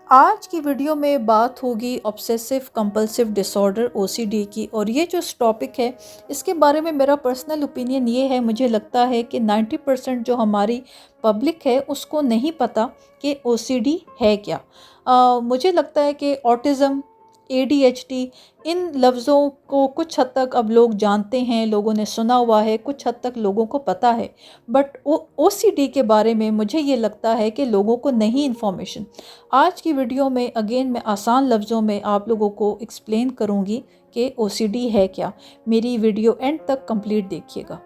आज की वीडियो में बात होगी ऑब्सेसिव कंपल्सिव डिसऑर्डर ओसीडी की। और ये जो टॉपिक है इसके बारे में मेरा पर्सनल ओपिनियन ये है, मुझे लगता है कि 90% जो हमारी पब्लिक है उसको नहीं पता कि ओसीडी है क्या। मुझे लगता है कि ऑटिज़म, एडीएचडी, इन लफ्ज़ों को कुछ हद तक अब लोग जानते हैं, लोगों ने सुना हुआ है, कुछ हद तक लोगों को पता है। बट ओसीडी के बारे में मुझे ये लगता है कि लोगों को नहीं इन्फॉर्मेशन। आज की वीडियो में अगेन मैं आसान लफ्ज़ों में आप लोगों को एक्सप्लेन करूँगी कि ओसीडी है क्या। मेरी वीडियो एंड तक कंप्लीट देखिएगा।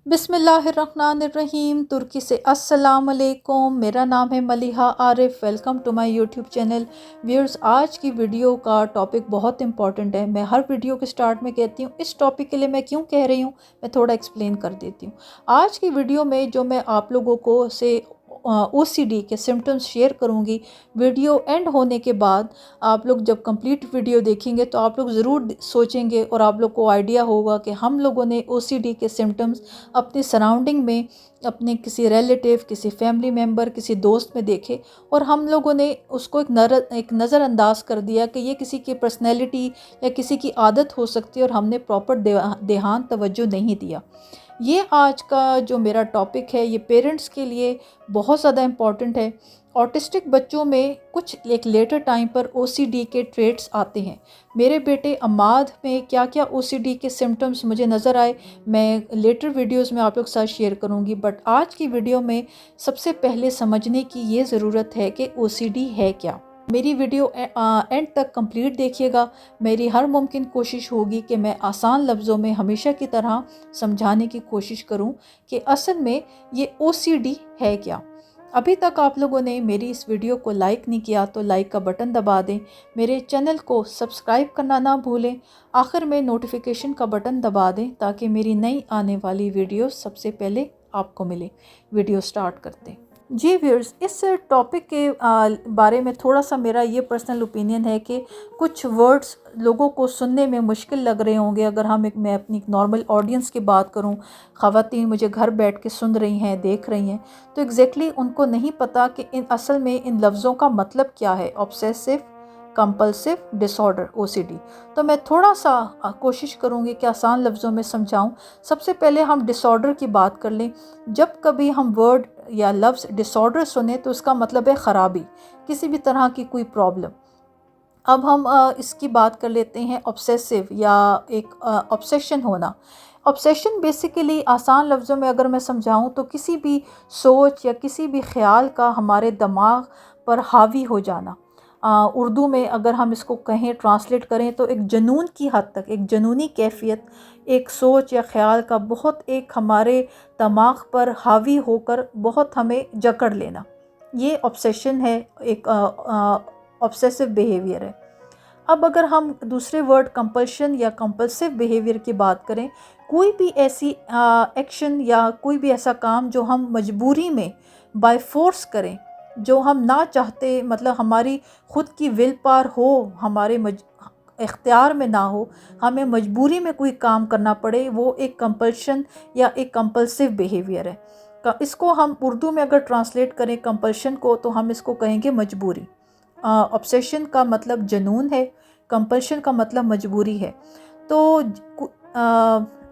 बिस्मिल्लाहिर्रहमानिर्रहीम। तुर्की से अस्सलाम वालेकुम। मेरा नाम है Maliha Arif. Welcome to my YouTube channel. Viewers, आज की वीडियो का टॉपिक बहुत इंपॉर्टेंट है। मैं हर वीडियो के स्टार्ट में कहती हूँ इस टॉपिक के लिए मैं क्यों कह रही हूँ, मैं थोड़ा एक्सप्लेन कर देती हूँ। आज की वीडियो में जो मैं आप लोगों को ओसीडी के सिम्टम्स शेयर करूँगी, वीडियो एंड होने के बाद आप लोग जब कंप्लीट वीडियो देखेंगे तो आप लोग ज़रूर सोचेंगे और आप लोग को आइडिया होगा कि हम लोगों ने ओसीडी के सिम्टम्स अपनी सराउंडिंग में, अपने किसी रिलेटिव, किसी फैमिली मेम्बर, किसी दोस्त में देखे और हम लोगों ने उसको एक नज़रअंदाज कर दिया कि ये किसी की पर्सनैलिटी या किसी की आदत हो सकती है और हमने प्रॉपर ध्यान तवज्जो नहीं दिया। ये आज का जो मेरा टॉपिक है ये पेरेंट्स के लिए बहुत ज़्यादा इम्पॉर्टेंट है। ऑटिस्टिक बच्चों में कुछ एक लेटर टाइम पर ओसीडी के ट्रेट्स आते हैं। मेरे बेटे अमाद में क्या क्या ओसीडी के सिम्टम्स मुझे नज़र आए, मैं लेटर वीडियोस में आप लोग के साथ शेयर करूंगी। बट आज की वीडियो में सबसे पहले समझने की ये ज़रूरत है कि ओसीडी है क्या। मेरी वीडियो एंड तक कंप्लीट देखिएगा। मेरी हर मुमकिन कोशिश होगी कि मैं आसान लफ्ज़ों में हमेशा की तरह समझाने की कोशिश करूं कि असल में ये ओसीडी है क्या। अभी तक आप लोगों ने मेरी इस वीडियो को लाइक नहीं किया तो लाइक का बटन दबा दें। मेरे चैनल को सब्सक्राइब करना ना भूलें। आखिर में नोटिफिकेशन का बटन दबा दें ताकि मेरी नई आने वाली वीडियो सबसे पहले आपको मिले। वीडियो स्टार्ट करते हैं। जी व्यूअर्स, इस टॉपिक के बारे में थोड़ा सा मेरा ये पर्सनल ओपिनियन है कि कुछ वर्ड्स लोगों को सुनने में मुश्किल लग रहे होंगे। अगर मैं अपनी नॉर्मल ऑडियंस की बात करूं, ख़वातीन मुझे घर बैठ के सुन रही हैं, देख रही हैं, तो एग्जैक्टली उनको नहीं पता कि असल में इन लफ्ज़ों का मतलब क्या है, ऑब्सेसिव कंपल्सिव डिसऑर्डर ओसीडी। तो मैं थोड़ा सा कोशिश करूँगी कि आसान लफ्ज़ों में समझाऊँ। सबसे पहले हम डिसऑर्डर की बात कर लें। जब कभी हम वर्ड या लफ्ज़ डिसऑर्डर सुने तो उसका मतलब है ख़राबी, किसी भी तरह की कोई प्रॉब्लम। अब हम इसकी बात कर लेते हैं ऑब्सेसिव या एक ऑब्सेशन होना। ऑब्सेशन बेसिकली आसान लफ्ज़ों में अगर मैं समझाऊं तो किसी भी सोच या किसी भी ख्याल का हमारे दिमाग पर हावी हो जाना। उर्दू में अगर हम इसको कहें, ट्रांसलेट करें तो एक जुनून की हद तक, एक जुनूनी कैफियत, एक सोच या ख्याल का बहुत एक हमारे दिमाग पर हावी होकर बहुत हमें जकड़ लेना, ये ऑब्सेशन है, एक ऑब्सेसिव बिहेवियर है। अब अगर हम दूसरे वर्ड कंपल्शन या कंपल्सिव बिहेवियर की बात करें, कोई भी ऐसी एक्शन या कोई भी ऐसा काम जो हम मजबूरी में बाय फोर्स करें, जो हम ना चाहते, मतलब हमारी खुद की विल पावर हो, हमारे इख्तियार में ना हो, हमें मजबूरी में कोई काम करना पड़े, वो एक कंपल्शन या एक कंपल्सिव बिहेवियर है। इसको हम उर्दू में अगर ट्रांसलेट करें कंपल्शन को तो हम इसको कहेंगे मजबूरी। ऑब्सेशन का मतलब जुनून है, कंपल्शन का मतलब मजबूरी है। तो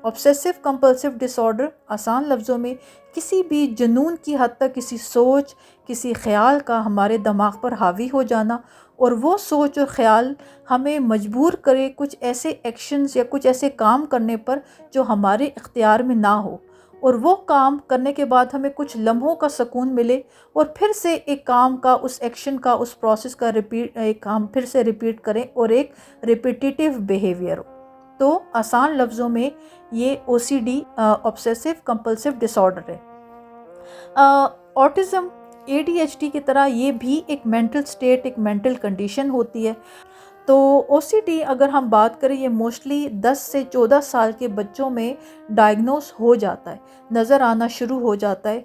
ऑब्सेसिव कंपल्सिव डिसऑर्डर आसान लफ्ज़ों में किसी भी जुनून की हद तक किसी सोच, किसी ख्याल का हमारे दिमाग पर हावी हो जाना और वो सोच और ख्याल हमें मजबूर करे कुछ ऐसे एक्शंस या कुछ ऐसे काम करने पर जो हमारे इख्तियार में ना हो, और वो काम करने के बाद हमें कुछ लम्हों का सुकून मिले और फिर से एक काम का, उस एक्शन का, उस प्रोसेस का एक काम फिर से रिपीट करें और एक रिपीटिटिव बिहेवियर हो। तो आसान लफ्ज़ों में ये ओसीडी ऑब्सेसिव कंपल्सिव डिसऑर्डर है। ऑटिज़म, एडीएचडी की तरह ये भी एक मेंटल स्टेट, एक मेंटल कंडीशन होती है। तो ओसीडी अगर हम बात करें, ये मोस्टली 10 से 14 साल के बच्चों में डायग्नोस हो जाता है, नज़र आना शुरू हो जाता है।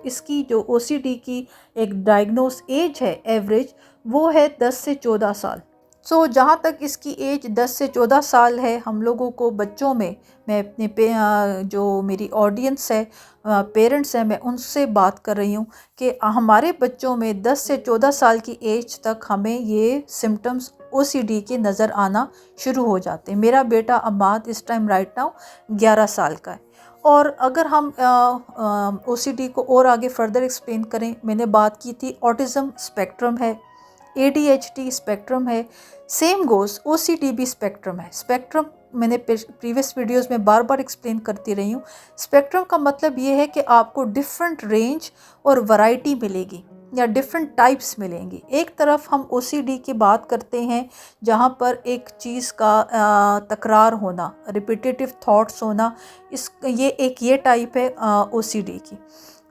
इसकी जो ओसीडी की एक डायग्नोस एज है एवरेज, वो है 10 से 14 साल। जहाँ तक इसकी एज 10 से 14 साल है, हम लोगों को बच्चों में, मैं अपने जो मेरी ऑडियंस है, पेरेंट्स हैं, मैं उनसे बात कर रही हूँ कि हमारे बच्चों में 10 से 14 साल की एज तक हमें ये सिम्टम्स OCD के नज़र आना शुरू हो जाते हैं। मेरा बेटा अम्माद इस टाइम राइट नाउ 11 साल का है। और अगर हम OCD को और आगे फर्दर एक्सप्लेन करें, मैंने बात की थी ऑटिज़म स्पेक्ट्रम है, ADHD स्पेक्ट्रम है, सेम गोज़ OCD भी स्पेक्ट्रम है। स्पेक्ट्रम मैंने प्रीवियस वीडियोस में बार बार एक्सप्लेन करती रही हूँ। स्पेक्ट्रम का मतलब ये है कि आपको डिफरेंट रेंज और वैरायटी मिलेगी या डिफरेंट टाइप्स मिलेंगी। एक तरफ हम OCD की बात करते हैं जहाँ पर एक चीज़ का तकरार होना, रिपीटेटिव थॉट्स होना, ये टाइप है OCD की।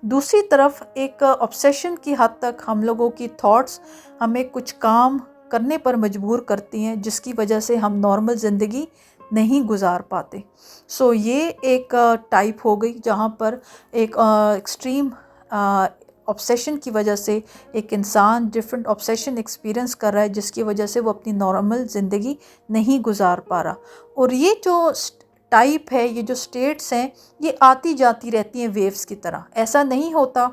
दूसरी तरफ एक ऑब्सेशन की हद तक हम लोगों की थॉट्स हमें कुछ काम करने पर मजबूर करती हैं, जिसकी वजह से हम नॉर्मल ज़िंदगी नहीं गुजार पाते। ये एक टाइप हो गई जहाँ पर एक एक्सट्रीम ऑब्सेशन की वजह से एक इंसान डिफरेंट ऑब्सेशन एक्सपीरियंस कर रहा है, जिसकी वजह से वो अपनी नॉर्मल ज़िंदगी नहीं गुजार पा रहा। और ये जो टाइप है, ये जो स्टेट्स हैं, ये आती जाती रहती हैं वेव्स की तरह। ऐसा नहीं होता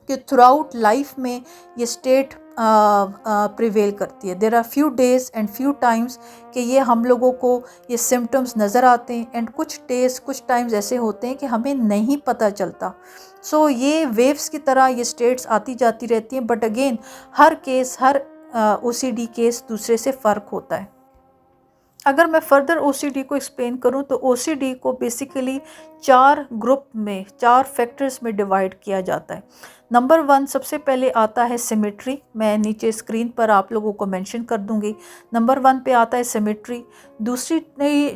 कि थ्रू आउट लाइफ में ये स्टेट प्रिवेल करती है। There are few days and few times कि ये हम लोगों को ये सिम्टम्स नज़र आते हैं, एंड कुछ डेज़ कुछ टाइम्स ऐसे होते हैं कि हमें नहीं पता चलता। ये वेव्स की तरह ये स्टेट्स आती जाती रहती हैं। But again her OCD case दूसरे से फ़र्क होता है। अगर मैं फर्दर OCD को एक्सप्लेन करूं तो OCD को बेसिकली 4 ग्रुप में, 4 फैक्टर्स में डिवाइड किया जाता है। नंबर 1 सबसे पहले आता है सिमेट्री। मैं नीचे स्क्रीन पर आप लोगों को मेंशन कर दूंगी। नंबर 1 पे आता है सिमेट्री। दूसरी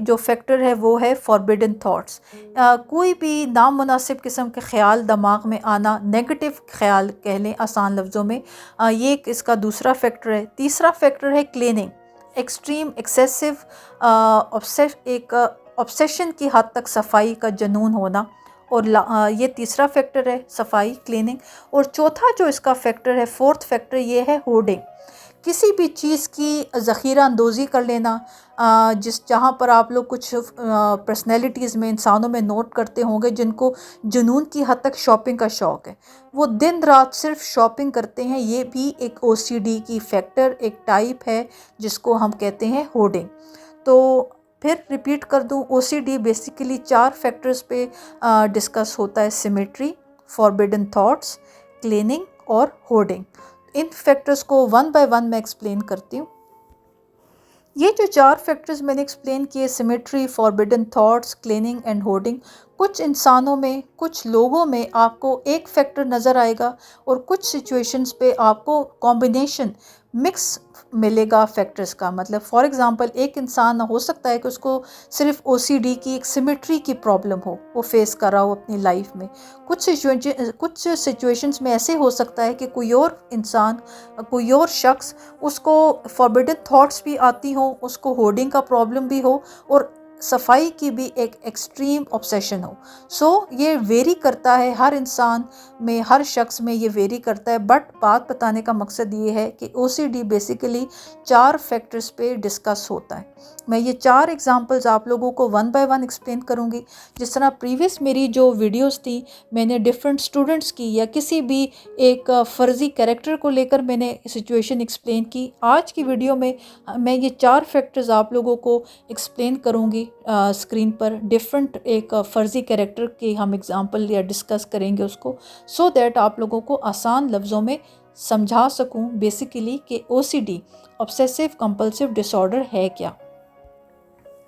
जो फैक्टर है वो है फॉरबिडन थॉट्स। कोई भी नामुनासिब किस्म के ख्याल दिमाग में आना, नेगेटिव ख्याल कह लें आसान लफ्ज़ों में, ये इसका दूसरा फैक्टर है। तीसरा फैक्टर है क्लीनिंग। एक्सट्रीम एक्सेसिव ऑब्सेशन की हद तक सफाई का जुनून होना, और ये तीसरा फैक्टर है सफाई, क्लीनिंग। और चौथा जो इसका फैक्टर है, फोर्थ फैक्टर, ये है होर्डिंग। किसी भी चीज़ की ज़ख़ीरा अंदोज़ी कर लेना, जहाँ पर आप लोग कुछ पर्सनैलिटीज़ में, इंसानों में नोट करते होंगे जिनको जुनून की हद तक शॉपिंग का शौक़ है, वो दिन रात सिर्फ शॉपिंग करते हैं। ये भी एक OCD की फैक्टर, एक टाइप है जिसको हम कहते हैं होर्डिंग। तो फिर रिपीट कर दूं, OCD बेसिकली 4 फैक्टर्स पे डिस्कस होता है: सिमेट्री, फॉरबिडन थॉट्स, क्लीनिंग और होर्डिंग। इन फैक्टर्स को वन बाय वन मैं एक्सप्लेन करती हूँ। ये जो 4 फैक्टर्स मैंने एक्सप्लेन किए, symmetry, forbidden thoughts, cleaning and hoarding, कुछ इंसानों में, कुछ लोगों में आपको एक फैक्टर नज़र आएगा और कुछ सिचुएशंस पे आपको कॉम्बिनेशन, मिक्स मिलेगा फैक्टर्स का। मतलब फॉर एग्ज़ाम्पल, एक इंसान हो सकता है कि उसको सिर्फ OCD की एक सिमेट्री की प्रॉब्लम हो, वो फेस कर रहा हो अपनी लाइफ में। कुछ सिचुएशंस में ऐसे हो सकता है कि कोई और इंसान, कोई और शख्स, उसको फॉरबिडन थॉट्स भी आती हो, उसको होर्डिंग का प्रॉब्लम भी हो, और सफाई की भी एक एक्सट्रीम ऑब्सेशन हो। ये वेरी करता है हर इंसान में, हर शख्स में ये वेरी करता है। बट बात बताने का मकसद ये है कि OCD बेसिकली 4 फैक्टर्स पे डिस्कस होता है। मैं ये 4 एग्जांपल्स आप लोगों को वन बाय वन एक्सप्लेन करूँगी। जिस तरह प्रीवियस मेरी जो वीडियोस थी, मैंने डिफरेंट स्टूडेंट्स की या किसी भी एक फ़र्ज़ी कैरेक्टर को लेकर मैंने सिचुएशन एक्सप्लेन की। आज की वीडियो में मैं ये 4 फैक्टर्स आप लोगों को एक्सप्लेन करूँगी स्क्रीन पर। डिफरेंट एक फ़र्ज़ी कैरेक्टर के हम एग्ज़ाम्पल या डिस्कस करेंगे उसको, सो दैट आप लोगों को आसान लफ्ज़ों में समझा सकूं बेसिकली कि OCD, ऑब्सेसिव कंपल्सिव डिसऑर्डर, है क्या।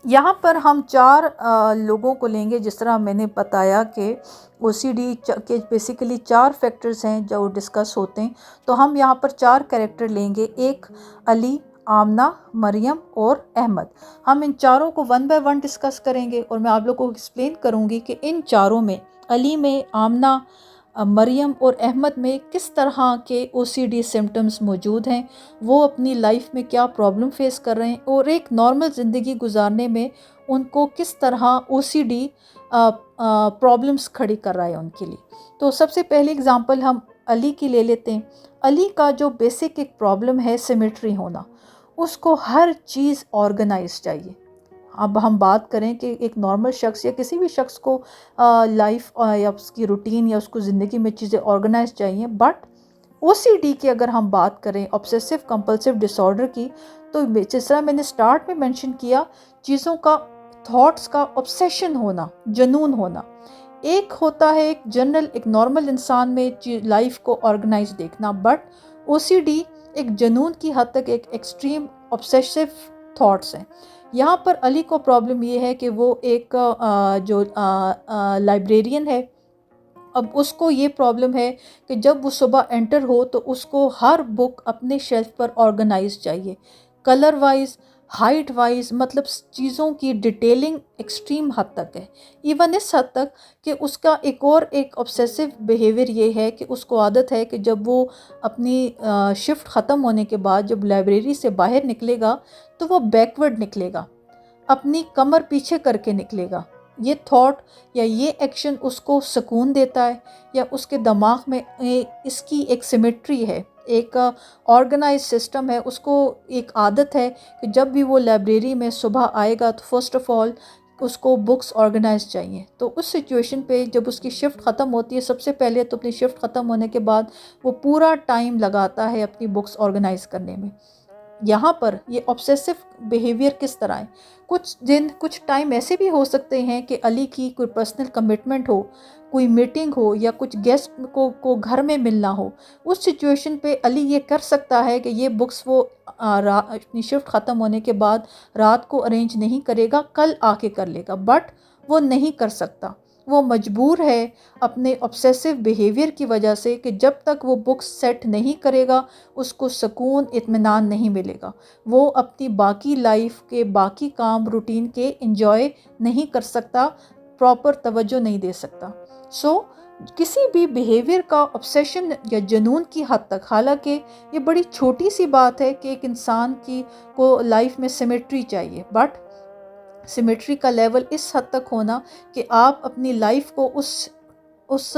यहाँ पर हम 4 लोगों को लेंगे। जिस तरह मैंने बताया कि OCD के बेसिकली 4 फैक्टर्स हैं जो डिस्कस होते हैं, तो हम यहाँ पर 4 कैरेक्टर लेंगे। एक अली, आमना, मरियम और अहमद। हम इन चारों को वन बाय वन डिस्कस करेंगे और मैं आप लोगों को एक्सप्लेन करूँगी कि इन चारों में, अली में, आमना, मरियम और अहमद में किस तरह के OCD सिम्टम्स मौजूद हैं, वो अपनी लाइफ में क्या प्रॉब्लम फेस कर रहे हैं, और एक नॉर्मल ज़िंदगी गुजारने में उनको किस तरह OCD प्रॉब्लम्स खड़ी कर रहा है उनके लिए। तो सबसे पहले एग्ज़ाम्पल हम अली की ले लेते हैं। अली का जो बेसिक एक प्रॉब्लम है सिमेट्री होना। उसको हर चीज़ ऑर्गेनाइज चाहिए। अब हम बात करें कि एक नॉर्मल शख्स या किसी भी शख्स को लाइफ या उसकी रूटीन या उसको ज़िंदगी में चीज़ें ऑर्गेनाइज चाहिए, बट ओसीडी की अगर हम बात करें, ऑब्सेसिव कंपल्सिव डिसऑर्डर की, तो जिस तरह मैंने स्टार्ट में मेंशन किया, चीज़ों का, थॉट्स का ऑब्सेशन होना, जुनून होना। एक होता है एक जनरल, एक नॉर्मल इंसान में लाइफ को ऑर्गेनाइज देखना, बट ओसीडी एक जुनून की हद तक एक एक्सट्रीम ऑब्सेसिव थॉट्स हैं। यहाँ पर अली को प्रॉब्लम ये है कि वो एक जो लाइब्रेरियन है। अब उसको ये प्रॉब्लम है कि जब वो सुबह एंटर हो तो उसको हर बुक अपने शेल्फ पर ऑर्गेनाइज चाहिए, कलर वाइज, हाइट वाइज, मतलब चीज़ों की डिटेलिंग एक्सट्रीम हद तक है। इवन इस हद तक कि उसका एक ऑब्सेसिव बिहेवियर ये है कि उसको आदत है कि जब वो अपनी शिफ्ट ख़त्म होने के बाद जब लाइब्रेरी से बाहर निकलेगा तो वो बैकवर्ड निकलेगा, अपनी कमर पीछे करके निकलेगा। ये थॉट या ये एक्शन उसको सुकून देता है, या उसके दिमाग में इसकी एक सिमेट्री है, एक ऑर्गेनाइज सिस्टम है। उसको एक आदत है कि जब भी वो लाइब्रेरी में सुबह आएगा तो फर्स्ट ऑफ ऑल उसको बुक्स ऑर्गेनाइज चाहिए। तो उस सिचुएशन पे जब उसकी शिफ्ट ख़त्म होती है, सबसे पहले तो अपनी शिफ्ट ख़त्म होने के बाद वो पूरा टाइम लगाता है अपनी बुक्स ऑर्गेनाइज करने में। यहाँ पर ये ऑब्सेसिव बिहेवियर किस तरह है, कुछ दिन कुछ टाइम ऐसे भी हो सकते हैं कि अली की कोई पर्सनल कमिटमेंट हो, कोई मीटिंग हो, या कुछ गेस्ट को घर में मिलना हो। उस सिचुएशन पे अली ये कर सकता है कि ये बुक्स वो अपनी शिफ्ट ख़त्म होने के बाद रात को अरेंज नहीं करेगा, कल आके कर लेगा, बट वो नहीं कर सकता। वो मजबूर है अपने ऑब्सेसिव बिहेवियर की वजह से कि जब तक वो बुक्स सेट नहीं करेगा उसको सुकून, इत्मीनान नहीं मिलेगा। वो अपनी बाकी लाइफ के बाकी काम रूटीन के इंजॉय नहीं कर सकता, प्रॉपर तवज्जो नहीं दे सकता। किसी भी बिहेवियर का ऑब्सेशन या जुनून की हद तक, हालांकि ये बड़ी छोटी सी बात है कि एक इंसान की को लाइफ में सिमेट्री चाहिए, बट सिमेट्री का लेवल इस हद तक होना कि आप अपनी लाइफ को उस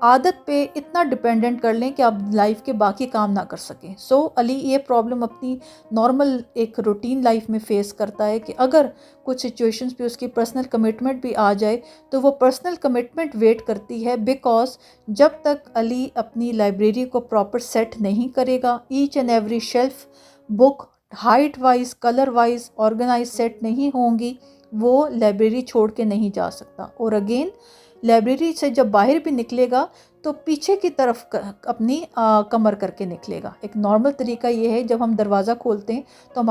आदत पे इतना डिपेंडेंट कर लें कि आप लाइफ के बाकी काम ना कर सकें। अली ये प्रॉब्लम अपनी नॉर्मल एक रूटीन लाइफ में फेस करता है कि अगर कुछ सिचुएशंस पे उसकी पर्सनल कमिटमेंट भी आ जाए तो वो पर्सनल कमिटमेंट वेट करती है, बिकॉज जब तक अली अपनी लाइब्रेरी को प्रॉपर सेट नहीं करेगा, each and every shelf book height wise, colour wise organise set नहीं होंगी, वो लाइब्रेरी छोड़ के नहीं जा सकता। और अगेन लाइब्रेरी से जब बाहर भी निकलेगा तो पीछे की तरफ अपनी कमर करके निकलेगा। एक नॉर्मल तरीका ये है, जब हम दरवाज़ा खोलते हैं तो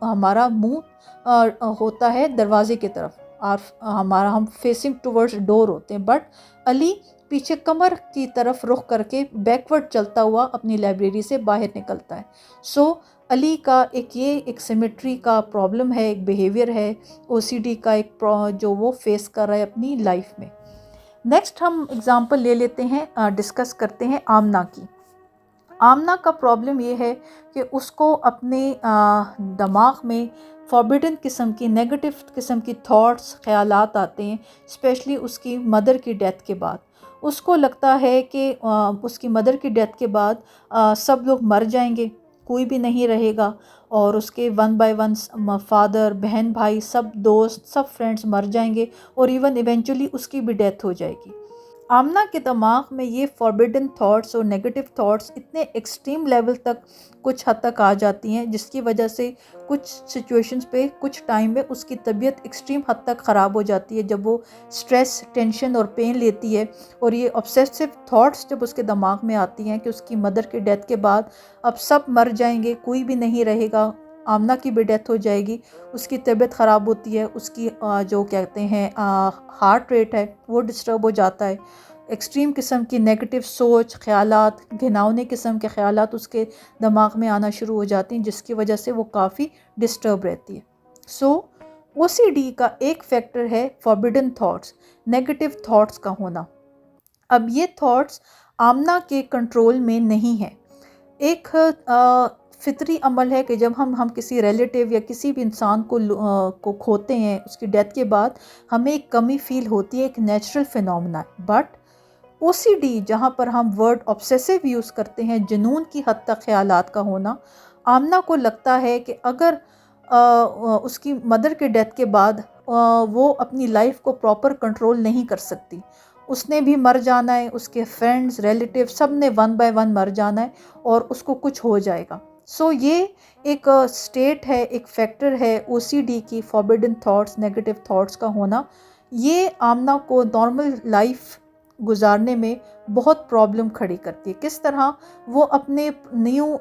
हमारा मुंह होता है दरवाजे की तरफ, और हम फेसिंग टुवर्ड्स डोर होते हैं, बट अली पीछे कमर की तरफ रुख करके बैकवर्ड चलता हुआ अपनी लाइब्रेरी से बाहर निकलता है। अली का एक सिमेट्री का प्रॉब्लम है, एक बिहेवियर है, ओसीडी का जो वो फेस कर रहा है अपनी लाइफ में। नेक्स्ट हम एग्जांपल ले लेते हैं, डिस्कस करते हैं आमना की। आमना का प्रॉब्लम ये है कि उसको अपने दिमाग में फॉरबिडन किस्म की, नेगेटिव किस्म की थॉट्स, ख्यालात आते हैं, स्पेशली उसकी मदर की डेथ के बाद। उसको लगता है कि उसकी मदर की डेथ के बाद सब लोग मर जाएंगे, कोई भी नहीं रहेगा, और उसके वन बाय वन फादर, बहन, भाई, सब दोस्त, सब फ्रेंड्स मर जाएंगे, और इवन इवेंचुअली उसकी भी डेथ हो जाएगी। आमना के दिमाग में ये फॉरबिडन थॉट्स और नेगेटिव थॉट्स इतने एक्सट्रीम लेवल तक कुछ हद तक आ जाती हैं, जिसकी वजह से कुछ सिचुएशंस पे कुछ टाइम में उसकी तबीयत एक्सट्रीम हद तक ख़राब हो जाती है, जब वो स्ट्रेस, टेंशन और पेन लेती है। और ये ऑब्सेसिव थॉट्स जब उसके दिमाग में आती हैं कि उसकी मदर के डेथ के बाद अब सब मर जाएंगे, कोई भी नहीं रहेगा, आमना की भी डेथ हो जाएगी, उसकी तबीयत ख़राब होती है, उसकी जो कहते हैं हार्ट रेट है वो डिस्टर्ब हो जाता है, एक्सट्रीम किस्म की नेगेटिव सोच, ख़यालात, घिनौने किस्म के ख़यालात उसके दिमाग में आना शुरू हो जाती हैं, जिसकी वजह से वो काफ़ी डिस्टर्ब रहती है। ओसीडी का एक फैक्टर है फॉरबिडन थॉट्स, नेगेटिव थॉट्स का होना। अब ये थॉट्स आमना के कंट्रोल में नहीं है। एक फितरी अमल है कि जब हम किसी रिलेटिव या किसी भी इंसान को खोते हैं, उसकी डेथ के बाद हमें एक कमी फील होती है, एक नेचुरल फिनोमेना है। बट ओसीडी, जहाँ पर हम वर्ड ऑब्सेसिव यूज़ करते हैं, जुनून की हद तक ख्यालात का होना, आमना को लगता है कि अगर उसकी मदर के डेथ के बाद वो अपनी लाइफ को प्रॉपर कंट्रोल नहीं कर सकती, उसने भी मर जाना है, उसके फ्रेंड्स रिलेटिव सब ने वन बाय वन मर जाना है और उसको कुछ हो जाएगा। सो ये एक स्टेट है, एक फैक्टर है ओसीडी की, फॉरबिडन थॉट्स, नेगेटिव थॉट्स का होना। ये आमना को नॉर्मल लाइफ गुजारने में बहुत प्रॉब्लम खड़ी करती है। किस तरह वो अपने न्यू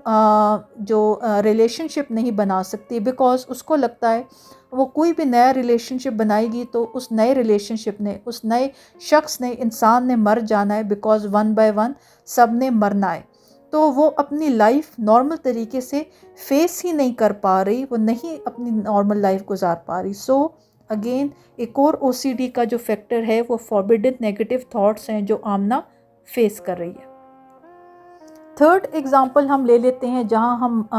जो रिलेशनशिप नहीं बना सकती, बिकॉज़ उसको लगता है वो कोई भी नया रिलेशनशिप बनाएगी तो उस नए रिलेशनशिप ने, उस नए शख्स ने, इंसान ने मर जाना है, बिकॉज़ वन बाय वन सब ने मरना है। तो वो अपनी लाइफ नॉर्मल तरीके से फेस ही नहीं कर पा रही, वो नहीं अपनी नॉर्मल लाइफ गुजार पा रही। सो अगेन एक और ओसीडी का जो फैक्टर है वो फॉरबिडन नेगेटिव थॉट्स हैं जो आमना फेस कर रही है। थर्ड एग्ज़ाम्पल हम ले लेते हैं जहां हम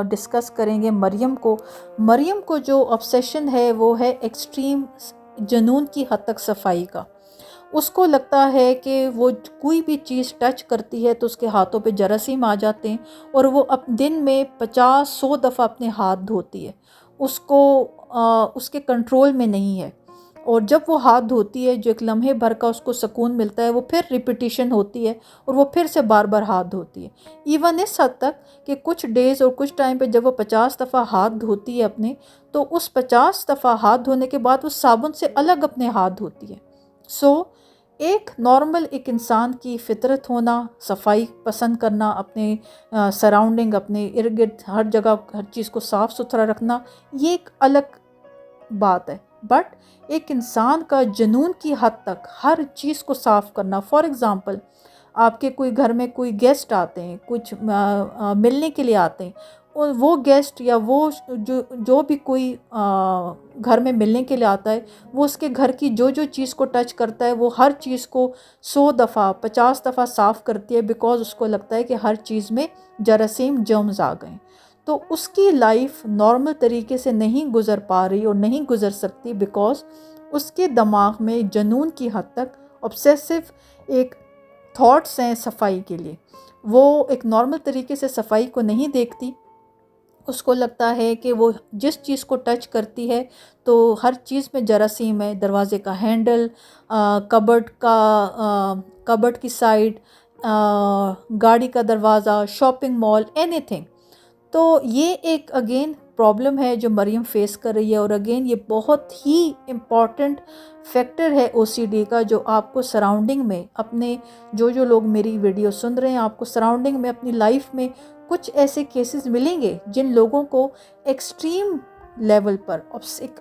डिस्कस करेंगे मरियम को। मरियम को जो ऑब्सेशन है वो है एक्सट्रीम जुनून की हद तक सफाई का। उसको लगता है कि वो कोई भी चीज़ टच करती है तो उसके हाथों पे जरासीम आ जाते हैं और वो दिन में 50-100 दफ़ा अपने हाथ धोती है। उसको उसके कंट्रोल में नहीं है, और जब वो हाथ धोती है जो एक लम्हे भर का उसको सुकून मिलता है वो फिर रिपीटिशन होती है और वो फिर से बार बार हाथ धोती है। इवन इस हद तक कि कुछ डेज़ और कुछ टाइम पे जब वो 50 दफ़ा हाथ धोती है अपने, तो उस 50 दफ़ा हाथ धोने के बाद वो साबुन से अलग अपने हाथ धोती है। सो एक नॉर्मल एक इंसान की फितरत होना, सफाई पसंद करना, अपने सराउंडिंग, अपने इर्द गिर्द हर जगह हर चीज़ को साफ़ सुथरा रखना, ये एक अलग बात है। बट एक इंसान का जुनून की हद तक हर चीज़ को साफ़ करना, फॉर एग्ज़ाम्पल आपके कोई घर में कोई गेस्ट आते हैं, कुछ मिलने के लिए आते हैं, और वो गेस्ट या वो जो भी कोई घर में मिलने के लिए आता है, वो उसके घर की जो जो चीज़ को टच करता है वो हर चीज़ को 100 दफ़ा 50 दफ़ा साफ़ करती है, बिकॉज़ उसको लगता है कि हर चीज़ में जरासीम जर्म्स आ गए। तो उसकी लाइफ नॉर्मल तरीके से नहीं गुज़र पा रही और नहीं गुज़र सकती, बिकॉज़ उसके दिमाग में जुनून की हद तक ऑब्सेसिव एक थॉट्स हैं सफाई के लिए। वो एक नॉर्मल तरीके से सफाई को नहीं देखती। उसको लगता है कि वो जिस चीज़ को टच करती है तो हर चीज़ में जरासीम है। दरवाज़े का हैंडल, कबर्ड की साइड, गाड़ी का दरवाज़ा, शॉपिंग मॉल, एनीथिंग। तो ये एक अगेन प्रॉब्लम है जो मरियम फेस कर रही है, और अगेन ये बहुत ही इम्पॉर्टेंट फैक्टर है ओसीडी का, जो आपको सराउंडिंग में अपने जो लोग मेरी वीडियो सुन रहे हैं, आपको सराउंडिंग में अपनी लाइफ में कुछ ऐसे केसेस मिलेंगे जिन लोगों को एक्सट्रीम लेवल पर,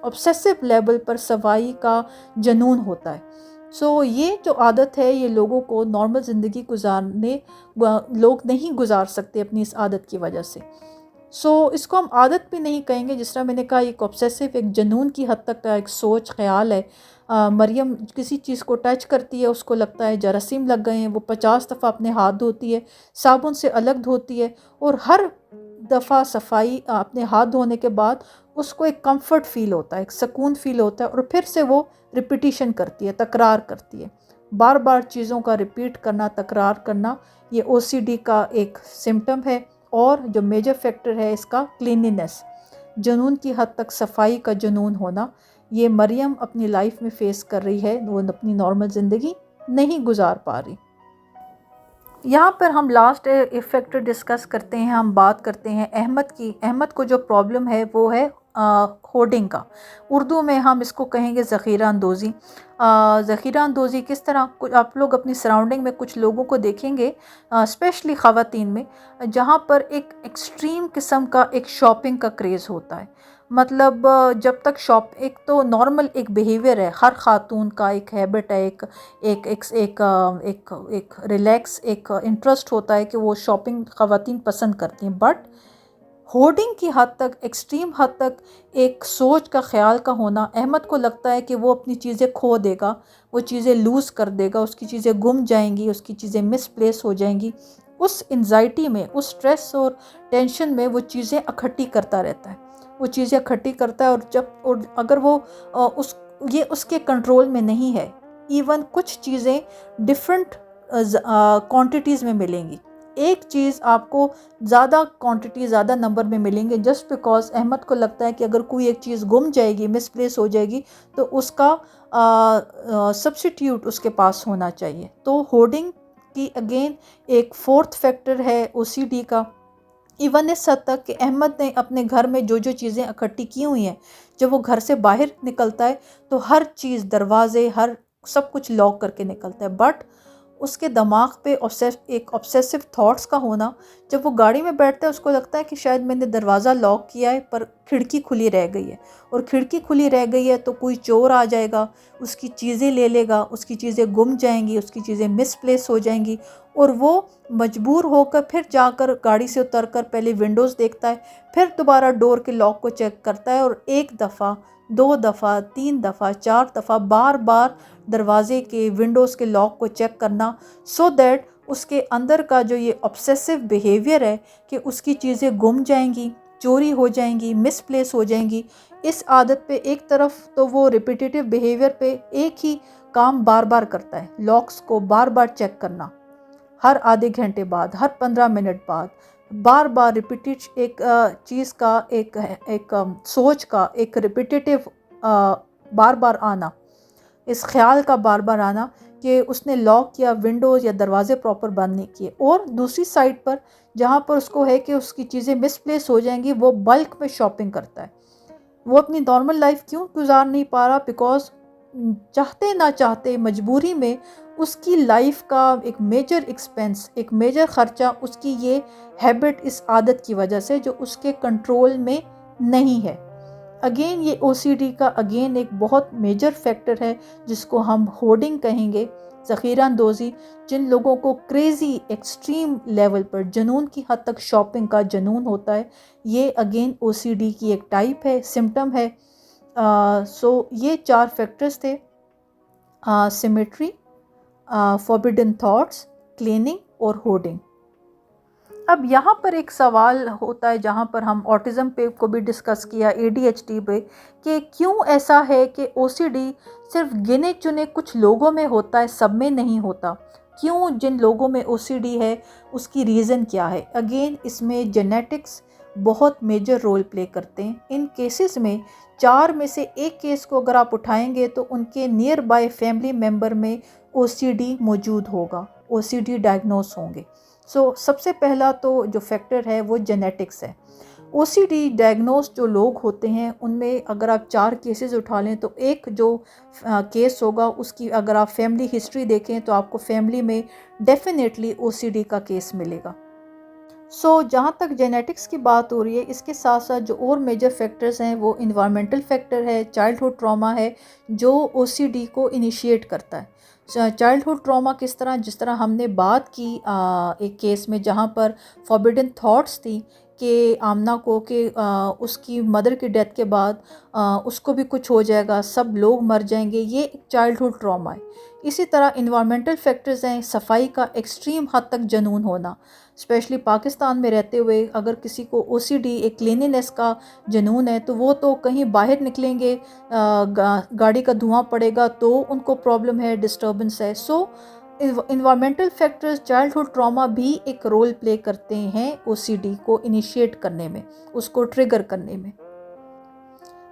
ऑब्सेसिव लेवल पर सफाई का जुनून होता है। सो ये जो आदत है ये लोगों को नॉर्मल ज़िंदगी गुजारने लोग नहीं गुजार सकते अपनी इस आदत की वजह से। सो इसको हम आदत भी नहीं कहेंगे, जिस तरह मैंने कहा एक ऑब्सेसिव, एक जुनून की हद तक का एक सोच ख्याल है। मरियम किसी चीज़ को टच करती है, उसको लगता है जरासीम लग गए हैं, वो 50 दफ़ा अपने हाथ धोती है, साबुन से अलग धोती है, और हर दफ़ा सफाई अपने हाथ धोने के बाद उसको एक कंफर्ट फ़ील होता है, एक सुकून फ़ील होता है, और फिर से वो रिपीटिशन करती है, तकरार करती है। बार बार चीज़ों का रिपीट करना, तकरार करना, ये ओसीडी का एक सिम्टम है। और जो मेजर फैक्टर है इसका क्लीनिनेस, जुनून की हद तक सफाई का जुनून होना, ये मरियम अपनी लाइफ में फेस कर रही है। वो अपनी नॉर्मल ज़िंदगी नहीं गुजार पा रही। यहाँ पर हम लास्ट फैक्टर डिस्कस करते हैं, हम बात करते हैं अहमद की। अहमद को जो प्रॉब्लम है वो है होर्डिंग का। उर्दू में हम इसको कहेंगे ज़ख़ीरा अंदोज़ी। ज़ख़ीरा अंदोज़ी किस तरह, कुछ आप लोग अपनी सराउंडिंग में कुछ लोगों को देखेंगे, स्पेशली ख़वातीन में, जहाँ पर एक एक्सट्रीम किस्म का एक शॉपिंग का क्रेज़ होता है। मतलब जब तक एक तो नॉर्मल एक बिहेवियर है, हर ख़ातून का एक हैबिट है, एक एक एक एक एक, एक रिलैक्स एक इंटरेस्ट होता है कि वो शॉपिंग ख़वातीन पसंद करती हैं। बट होर्डिंग की हद तक, एक्सट्रीम हद तक एक सोच का ख़्याल का होना, अहमद को लगता है कि वो अपनी चीज़ें खो देगा, वो चीज़ें लूज़ कर देगा, उसकी चीज़ें गुम जाएंगी, उसकी चीज़ें मिसप्लेस हो जाएंगी। उस एंजाइटी में, उस स्ट्रेस और टेंशन में वो चीज़ें इकट्ठी करता रहता है, वो चीज़ें इकट्ठी करता है। और अगर वो ये उसके कंट्रोल में नहीं है, इवन कुछ चीज़ें डिफरेंट क्वांटिटीज़ में मिलेंगी, एक चीज़ आपको ज़्यादा क्वांटिटी, ज़्यादा नंबर में मिलेंगे, जस्ट बिकॉज अहमद को लगता है कि अगर कोई एक चीज़ गुम जाएगी, मिसप्लेस हो जाएगी, तो उसका सब्स्टिट्यूट उसके पास होना चाहिए। तो होर्डिंग की अगेन एक फोर्थ फैक्टर है ओसीडी का। इवन इस हद तक कि अहमद ने अपने घर में जो जो चीज़ें इकट्ठी की हुई हैं, जब वो घर से बाहर निकलता है तो हर चीज़, दरवाजे, हर सब कुछ लॉक करके निकलता है। बट उसके दिमाग पे एक ऑब्सेसिव थॉट्स का होना, जब वो गाड़ी में बैठता है उसको लगता है कि शायद मैंने दरवाज़ा लॉक किया है पर खिड़की खुली रह गई है, और खिड़की खुली रह गई है तो कोई चोर आ जाएगा, उसकी चीज़ें ले लेगा, उसकी चीज़ें गुम जाएंगी, उसकी चीज़ें मिसप्लेस हो जाएंगी, और वो मजबूर होकर फिर जाकर गाड़ी से उतरकर पहले विंडोज़ देखता है, फिर दोबारा डोर के लॉक को चेक करता है, और एक दफ़ा, दो दफ़ा, तीन दफ़ा, चार दफ़ा बार बार दरवाजे के, विंडोज़ के लॉक को चेक करना, सो दैट उसके अंदर का जो ये ऑब्सेसिव बिहेवियर है कि उसकी चीज़ें गुम जाएंगी, चोरी हो जाएंगी, मिसप्लेस हो जाएंगी, इस आदत पे एक तरफ तो वो रिपीटेटिव बिहेवियर पे एक ही काम बार बार करता है, लॉक्स को बार बार चेक करना, हर आधे घंटे बाद, हर 15 मिनट बाद, बार बार रिपीटेड एक चीज़ का, एक सोच का एक रिपीटेटिव बार बार आना, इस ख्याल का बार बार आना कि उसने लॉक किया, विंडोज़ या दरवाजे प्रॉपर बंद नहीं किए। और दूसरी साइड पर जहाँ पर उसको है कि उसकी चीज़ें मिसप्लेस हो जाएंगी, वो बल्क में शॉपिंग करता है। वो अपनी नॉर्मल लाइफ क्यों गुजार नहीं पा रहा? बिकॉज चाहते ना चाहते, मजबूरी में, उसकी लाइफ का एक मेजर एक्सपेंस, एक मेजर ख़र्चा उसकी ये हैबिट, इस आदत की वजह से जो उसके कंट्रोल में नहीं है। अगेन ये ओसीडी का अगेन एक बहुत मेजर फैक्टर है जिसको हम होर्डिंग कहेंगे, ज़ख़ीरा अंदोज़ी। जिन लोगों को क्रेज़ी एक्सट्रीम लेवल पर, जुनून की हद तक शॉपिंग का जुनून होता है, ये अगेन ओसीडी की एक टाइप है, सिम्टम है। सो ये 4 फैक्टर्स थे, सिमेट्री, फॉरबिडन थॉट्स, क्लीनिंग और होर्डिंग। अब यहाँ पर एक सवाल होता है, जहाँ पर हम ऑटिज़म पे को भी डिस्कस किया, एडीएचडी पे, कि क्यों ऐसा है कि ओसीडी सिर्फ गिने चुने कुछ लोगों में होता है, सब में नहीं होता? क्यों जिन लोगों में ओसीडी है उसकी रीज़न क्या है? अगेन इसमें जेनेटिक्स बहुत मेजर रोल प्ले करते हैं। इन केसेस में 4 में से एक केस को अगर आप उठाएंगे तो उनके नियर बाय फैमिली मेम्बर में ओसीडी मौजूद होगा, ओसीडी डायग्नोस होंगे। सो सबसे पहला तो जो फैक्टर है वो जेनेटिक्स है। ओसीडी डायग्नोस जो लोग होते हैं उनमें अगर आप 4 केसेस उठा लें तो एक जो केस होगा उसकी अगर आप फैमिली हिस्ट्री देखें तो आपको फैमिली में डेफिनेटली ओसीडी का केस मिलेगा। जहाँ तक जेनेटिक्स की बात हो रही है, इसके साथ साथ जो और मेजर फैक्टर्स हैं वो इन्वायरमेंटल फैक्टर है, चाइल्डहुड ट्रॉमा है, जो ओसीडी को इनिशिएट करता है। चाइल्डहुड ट्रॉमा किस तरह? जिस तरह हमने बात की एक केस में जहाँ पर फॉरबिडन थॉट्स थी कि आमना को कि उसकी मदर की डेथ के बाद उसको भी कुछ हो जाएगा, सब लोग मर जाएंगे, ये एक चाइल्डहुड ट्रॉमा है। इसी तरह इन्वायरमेंटल फैक्टर्स हैं, सफाई का एक्सट्रीम हद तक जुनून होना, स्पेशली पाकिस्तान में रहते हुए अगर किसी को ओसीडी, एक क्लीनिनेस का जुनून है, तो वो तो कहीं बाहर निकलेंगे, गाड़ी का धुआं पड़ेगा तो उनको प्रॉब्लम है, डिस्टर्बेंस है। इन्वायरमेंटल फैक्टर्स, चाइल्डहुड ट्रॉमा भी एक रोल प्ले करते हैं ओसीडी को इनिशिएट करने में, उसको ट्रिगर करने में।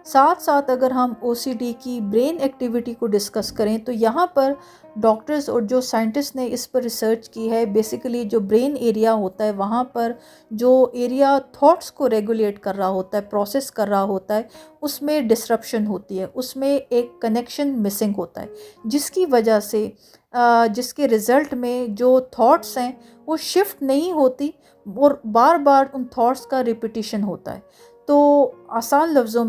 साथ साथ अगर हम ओसीडी की ब्रेन एक्टिविटी को डिस्कस करें तो यहाँ पर डॉक्टर्स और जो साइंटिस्ट ने इस पर रिसर्च की है, बेसिकली जो ब्रेन एरिया होता है वहाँ पर जो एरिया थॉट्स को रेगुलेट कर रहा होता है, प्रोसेस कर रहा होता है, उसमें डिसरप्शन होती है, उसमें एक कनेक्शन मिसिंग होता है, जिसकी वजह से जिसके रिज़ल्ट में जो थॉट्स हैं वो शिफ्ट नहीं होती और बार बार उन थॉट्स का रिपीटिशन होता है। तो आसान लफ्ज़ों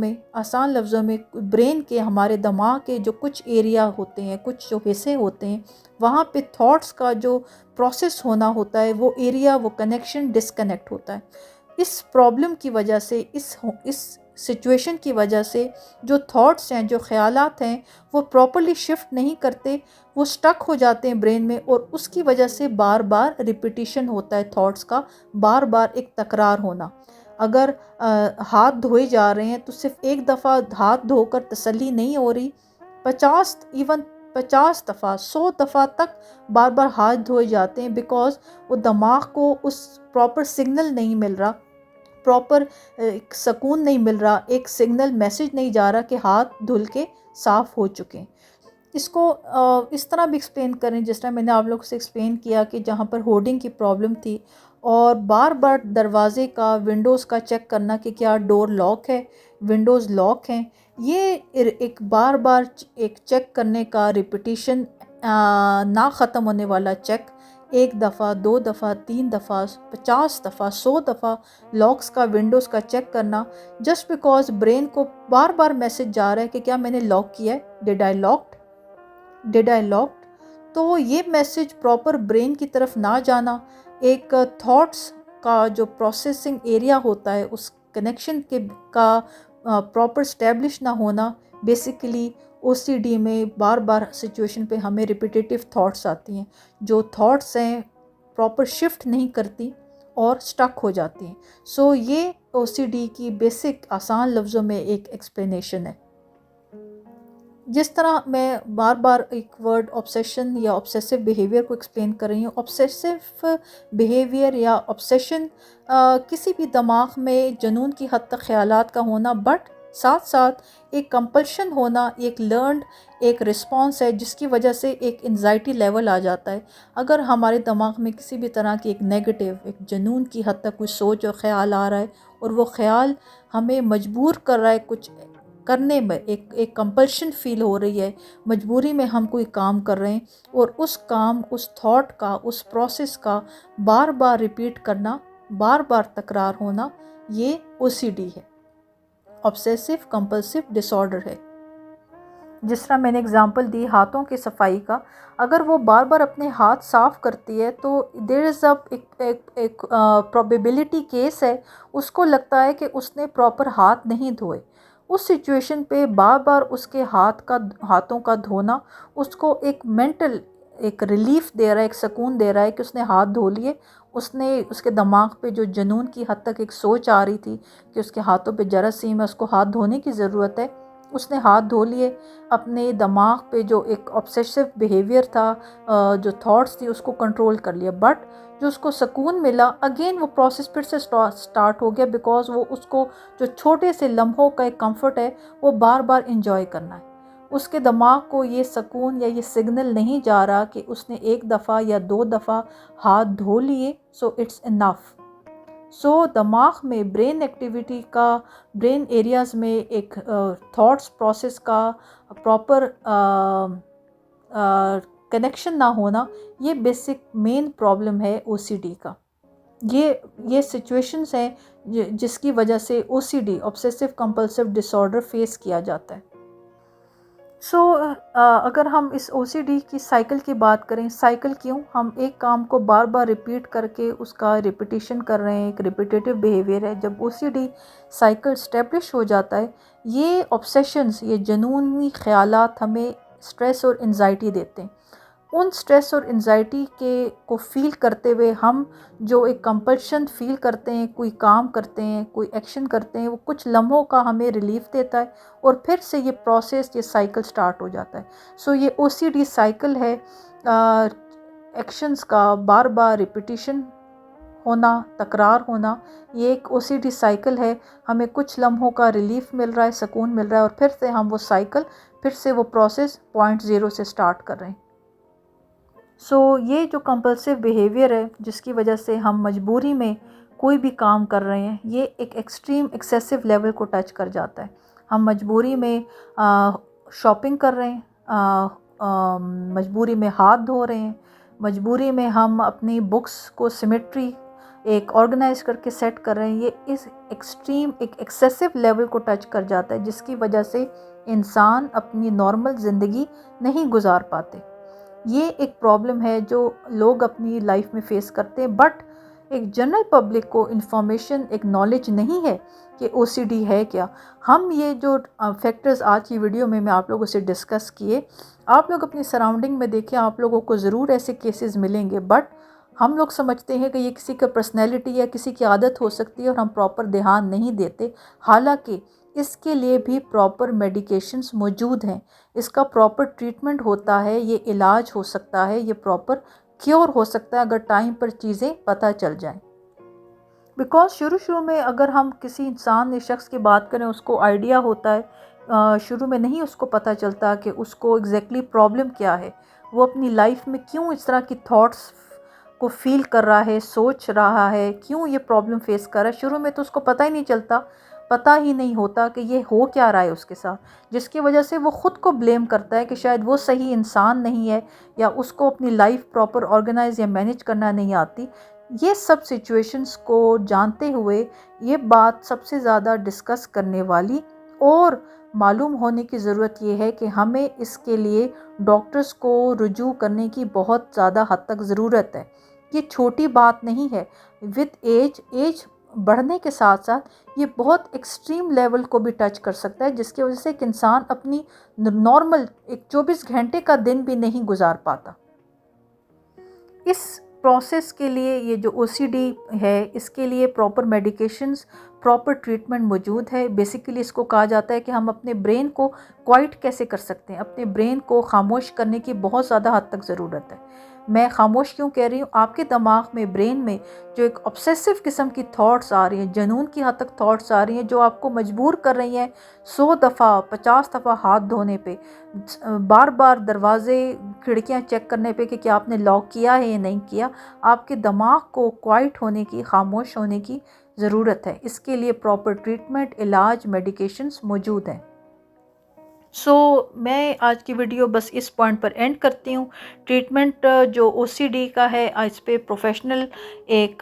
में ब्रेन के, हमारे दिमाग के जो कुछ एरिया होते हैं, कुछ जो हिस्से होते हैं, वहाँ पे थॉट्स का जो प्रोसेस होना होता है, वो एरिया, वो कनेक्शन डिस्कनेक्ट होता है। इस प्रॉब्लम की वजह से, इस सिचुएशन की वजह से जो थॉट्स हैं, जो ख़यालात हैं, वो प्रॉपर्ली शिफ्ट नहीं करते, वो स्टक हो जाते हैं ब्रेन में, और उसकी वजह से बार बार रिपीटिशन होता है थॉट्स का, बार बार एक तकरार होना। अगर हाथ धोए जा रहे हैं तो सिर्फ एक दफ़ा हाथ धोकर तसल्ली नहीं हो रही, 50 इवन 50 दफ़ा 100 दफ़ा तक बार बार हाथ धोए जाते हैं, बिकॉज़ वो दिमाग को उस प्रॉपर सिग्नल नहीं मिल रहा, प्रॉपर एक सुकून नहीं मिल रहा, एक सिग्नल मैसेज नहीं जा रहा कि हाथ धुल के साफ़ हो चुके हैं। इसको इस तरह भी एक्सप्लेन करें जिस तरह मैंने आप लोगों से एक्सप्लेन किया कि जहाँ पर होर्डिंग की प्रॉब्लम थी और बार बार दरवाज़े का, विंडोज़ का चेक करना कि क्या डोर लॉक है, विंडोज़ लॉक हैं, ये एक बार बार एक चेक करने का रिपीटिशन, ना ख़त्म होने वाला चेक, 1 दफ़ा 2 दफ़ा 3 दफ़ा 50 दफ़ा 100 दफ़ा लॉक्स का, विंडोज़ का चेक करना, जस्ट बिकॉज ब्रेन को बार बार मैसेज जा रहा है कि क्या मैंने लॉक किया है, डिड आई लॉक्ड। तो ये मैसेज प्रॉपर ब्रेन की तरफ ना जाना, एक थॉट्स का जो प्रोसेसिंग एरिया होता है उस कनेक्शन के का प्रॉपर स्टैब्लिश ना होना, बेसिकली ओसीडी में बार बार सिचुएशन पे हमें रिपीटेटिव थॉट्स आती हैं, जो थॉट्स हैं प्रॉपर शिफ्ट नहीं करती और स्टक हो जाती हैं। सो ये ओसीडी की बेसिक आसान लफ्ज़ों में एक एक्सप्लेनेशन है। जिस तरह मैं बार बार एक वर्ड ऑब्सेशन या ऑब्सेसिव बिहेवियर को एक्सप्लेन कर रही हूँ, ऑब्सेसिव बिहेवियर या ऑब्सेशन किसी भी दिमाग में जुनून की हद तक ख्यालात का होना, बट साथ साथ एक कंपल्शन होना, एक लर्नड एक रिस्पॉन्स है जिसकी वजह से एक एंजाइटी लेवल आ जाता है। अगर हमारे दिमाग में किसी भी तरह की एक नेगेटिव, एक जुनून की हद तक कोई सोच और ख़्याल आ रहा है और वो ख़्याल हमें मजबूर कर रहा है कुछ करने में, एक कंपल्शन फील हो रही है, मजबूरी में हम कोई काम कर रहे हैं और उस काम, उस थॉट का, उस प्रोसेस का बार बार रिपीट करना, बार बार तकरार होना, ये ओसीडी है, ऑब्सेसिव कंपल्सिव डिसऑर्डर है। जिस तरह मैंने एग्जांपल दी हाथों की सफाई का, अगर वो बार बार अपने हाथ साफ़ करती है तो देयर इज़ अ एक प्रोबेबिलिटी केस है, उसको लगता है कि उसने प्रॉपर हाथ नहीं धोए। उस सिचुएशन पे बार बार उसके हाथों का धोना उसको एक मेंटल एक रिलीफ दे रहा है, एक सुकून दे रहा है कि उसने हाथ धो लिए। उसने उसके दिमाग पे जो जुनून की हद तक एक सोच आ रही थी कि उसके हाथों पे जरासीम है, उसको हाथ धोने की ज़रूरत है, उसने हाथ धो लिए। अपने दिमाग पे जो एक ऑब्सेसिव बिहेवियर था, जो थॉट्स थी, उसको कंट्रोल कर लिया, बट जो उसको सुकून मिला, अगेन वो प्रोसेस फिर से स्टार्ट हो गया, बिकॉज वो उसको जो छोटे से लम्हों का एक कंफर्ट है वो बार बार इंजॉय करना है। उसके दिमाग को ये सुकून या ये सिग्नल नहीं जा रहा कि उसने 1 दफ़ा या 2 दफ़ा हाथ धो लिए, सो इट्स इनफ। सो दिमाग में ब्रेन एक्टिविटी का, ब्रेन एरियाज़ में एक थॉट्स प्रोसेस का प्रॉपर कनेक्शन ना होना, ये बेसिक मेन प्रॉब्लम है ओसीडी का। ये सिचुएशंस हैं जिसकी वजह से OCD, obsessive compulsive disorder, face किया जाता है। सो अगर हम इस ओसीडी की साइकिल की बात करें, साइकिल क्यों, हम एक काम को बार बार रिपीट करके उसका रिपीटिशन कर रहे हैं, एक रिपीटेटिव बिहेवियर है। जब ओसीडी साइकिल स्टेब्लिश हो जाता है, ये ऑब्सेशंस, ये जुनूनी ख्यालात हमें स्ट्रेस और एंजाइटी देते हैं। उन स्ट्रेस और एंजाइटी के को फ़ील करते हुए हम जो एक कंपल्शन फ़ील करते हैं, कोई काम करते हैं, कोई एक्शन करते हैं, वो कुछ लम्हों का हमें रिलीफ देता है और फिर से ये प्रोसेस, ये साइकिल स्टार्ट हो जाता है। सो ये ओसीडी साइकिल है, एक्शंस का बार बार रिपीटिशन होना, तकरार होना, ये एक ओसीडी साइकिल है। हमें कुछ लम्हों का रिलीफ मिल रहा है, सुकून मिल रहा है और फिर से हम वो साइकिल, फिर से वो प्रोसेस पॉइंट ज़ीरो से स्टार्ट कर रहे हैं। सो ये जो कंपल्सिव बिहेवियर है जिसकी वजह से हम मजबूरी में कोई भी काम कर रहे हैं, ये एक एक्सट्रीम एक्सेसिव लेवल को टच कर जाता है। हम मजबूरी में शॉपिंग कर रहे हैं, मजबूरी में हाथ धो रहे हैं, मजबूरी में हम अपनी बुक्स को सिमेट्री एक ऑर्गेनाइज करके सेट कर रहे हैं। ये इस एक्सट्रीम एक एक्सेसिव लेवल को टच कर जाता है जिसकी वजह से इंसान अपनी नॉर्मल ज़िंदगी नहीं गुजार पाते। ये एक प्रॉब्लम है जो लोग अपनी लाइफ में फेस करते हैं, बट एक जनरल पब्लिक को इंफॉर्मेशन, एक नॉलेज नहीं है कि ओसीडी है क्या। हम ये जो फैक्टर्स आज की वीडियो में मैं आप लोगों से डिस्कस किए, आप लोग अपनी सराउंडिंग में देखें, आप लोगों को ज़रूर ऐसे केसेस मिलेंगे, बट हम लोग समझते हैं कि ये किसी का पर्सनैलिटी या किसी की आदत हो सकती है और हम प्रॉपर ध्यान नहीं देते। हालांकि इसके लिए भी प्रॉपर मेडिकेशंस मौजूद हैं। इसका प्रॉपर ट्रीटमेंट होता है, ये इलाज हो सकता है, ये प्रॉपर क्योर हो सकता है अगर टाइम पर चीज़ें पता चल जाएं। बिकॉज शुरू में अगर हम किसी इंसान या शख्स की बात करें, उसको आइडिया होता है, शुरू में नहीं उसको पता चलता कि उसको एग्जैक्टली प्रॉब्लम क्या है, वो अपनी लाइफ में क्यों इस तरह की थॉट्स को फील कर रहा है, सोच रहा है, क्यों ये प्रॉब्लम फेस कर रहा है। शुरू में तो उसको पता ही नहीं चलता, पता ही नहीं होता कि ये हो क्या रहा है उसके साथ, जिसकी वजह से वो ख़ुद को ब्लेम करता है कि शायद वो सही इंसान नहीं है या उसको अपनी लाइफ प्रॉपर ऑर्गेनाइज या मैनेज करना नहीं आती। ये सब सिचुएशंस को जानते हुए ये बात सबसे ज़्यादा डिस्कस करने वाली और मालूम होने की ज़रूरत ये है कि हमें इसके लिए डॉक्टर्स को रुजू करने की बहुत ज़्यादा हद तक ज़रूरत है। ये छोटी बात नहीं है। विद एज बढ़ने के साथ साथ ये बहुत एक्सट्रीम लेवल को भी टच कर सकता है, जिसकी वजह से एक इंसान अपनी नॉर्मल एक 24 घंटे का दिन भी नहीं गुजार पाता। इस प्रोसेस के लिए ये जो ओसीडी है, इसके लिए प्रॉपर मेडिकेशंस, प्रॉपर ट्रीटमेंट मौजूद है। बेसिकली इसको कहा जाता है कि हम अपने ब्रेन को क्वाइट कैसे कर सकते हैं। अपने ब्रेन को खामोश करने की बहुत ज़्यादा हद तक ज़रूरत है। मैं खामोश क्यों कह रही हूँ, आपके दिमाग में, ब्रेन में जो एक ऑब्सेसिव किस्म की थॉट्स आ रही हैं, जुनून की हद तक थॉट्स आ रही हैं, जो आपको मजबूर कर रही हैं 100 दफ़ा 50 दफ़ा हाथ धोने पे, बार बार दरवाजे खिड़कियाँ चेक करने पे कि क्या आपने लॉक किया है या नहीं किया। आपके दिमाग को क्वाइट होने की, खामोश होने की ज़रूरत है। इसके लिए प्रॉपर ट्रीटमेंट, इलाज, मेडिकेशंस मौजूद हैं। मैं आज की वीडियो बस इस पॉइंट पर एंड करती हूँ। ट्रीटमेंट जो ओसीडी का है, इस पे प्रोफेशनल एक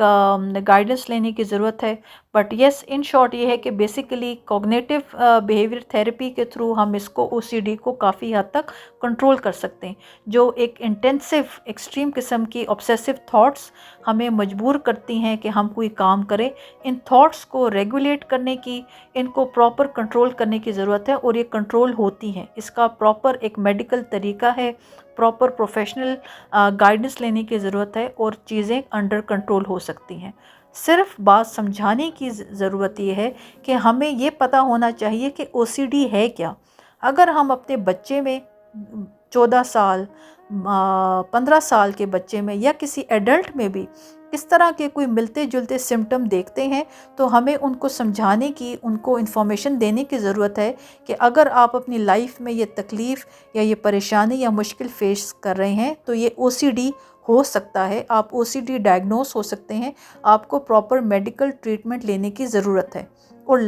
गाइडेंस लेने की ज़रूरत है। बट येस, इन शॉर्ट ये है कि बेसिकली कॉग्निटिव बिहेवियर थेरेपी के थ्रू हम इसको ओसीडी को काफ़ी हद तक कंट्रोल कर सकते हैं। जो एक इंटेंसिव एक्सट्रीम किस्म की ऑब्सेसिव थॉट्स हमें मजबूर करती हैं कि हम कोई काम करें, इन थॉट्स को रेगुलेट करने की, इनको प्रॉपर कंट्रोल करने की ज़रूरत है और ये कंट्रोल होती हैं। इसका प्रॉपर एक मेडिकल तरीका है, प्रॉपर प्रोफेशनल गाइडेंस लेने की ज़रूरत है और चीज़ें अंडर कंट्रोल हो सकती हैं। सिर्फ बात समझाने की ज़रूरत ये है कि हमें ये पता होना चाहिए कि ओसीडी है क्या। अगर हम अपने बच्चे में 14 साल 15 साल के बच्चे में या किसी एडल्ट में भी इस तरह के कोई मिलते जुलते सिम्टम देखते हैं, तो हमें उनको समझाने की, उनको इन्फॉर्मेशन देने की ज़रूरत है कि अगर आप अपनी लाइफ में ये तकलीफ़ या ये परेशानी या मुश्किल फेस कर रहे हैं तो ये ओसीडी हो सकता है। आप ओसीडी डायग्नोस हो सकते हैं। आपको प्रॉपर मेडिकल ट्रीटमेंट लेने की ज़रूरत है और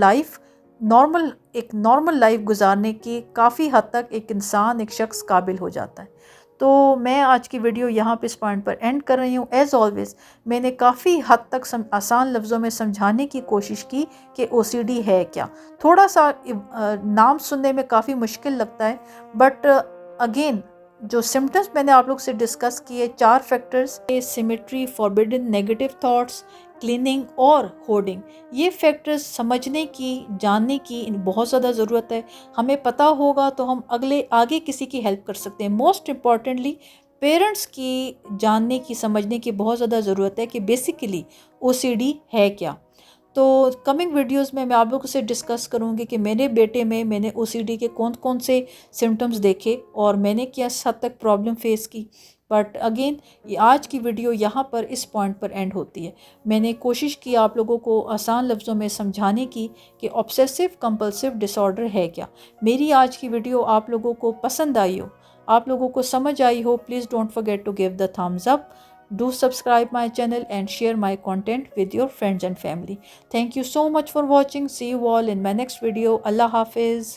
एक नॉर्मल लाइफ गुजारने की काफ़ी हद तक एक इंसान, एक शख्स काबिल हो जाता है। तो मैं आज की वीडियो यहाँ पे इस पॉइंट पर एंड कर रही हूँ। एज़ ऑलवेज़ मैंने काफ़ी हद तक आसान लफ्ज़ों में समझाने की कोशिश की कि ओसीडी है क्या। थोड़ा सा नाम सुनने में काफ़ी मुश्किल लगता है, बट अगेन जो सिम्टम्स मैंने आप लोग से डिस्कस किए, 4 factors, symmetry, forbidden, negative thoughts, cleaning और होर्डिंग, ये फैक्टर्स समझने की, जानने की बहुत ज़्यादा ज़रूरत है। हमें पता होगा तो हम आगे किसी की हेल्प कर सकते हैं। मोस्ट इम्पॉर्टेंटली पेरेंट्स की जानने की, समझने की बहुत ज़्यादा ज़रूरत है कि बेसिकली ओसीडी है क्या। तो कमिंग वीडियोस में मैं आप लोगों से डिस्कस करूंगी कि मेरे बेटे में मैंने ओसीडी के कौन कौन से सिम्टम्स देखे और मैंने किस हद तक प्रॉब्लम फेस की। बट अगेन आज की वीडियो यहाँ पर इस पॉइंट पर एंड होती है। मैंने कोशिश की आप लोगों को आसान लफ्ज़ों में समझाने की कि ऑब्सेसिव कंपल्सिव डिसऑर्डर है क्या। मेरी आज की वीडियो आप लोगों को पसंद आई हो, आप लोगों को समझ आई हो, please don't forget to give the thumbs up. Do subscribe my channel and share my content with your friends and family. Thank you so much for watching. See you all in my next video. Allah Hafiz.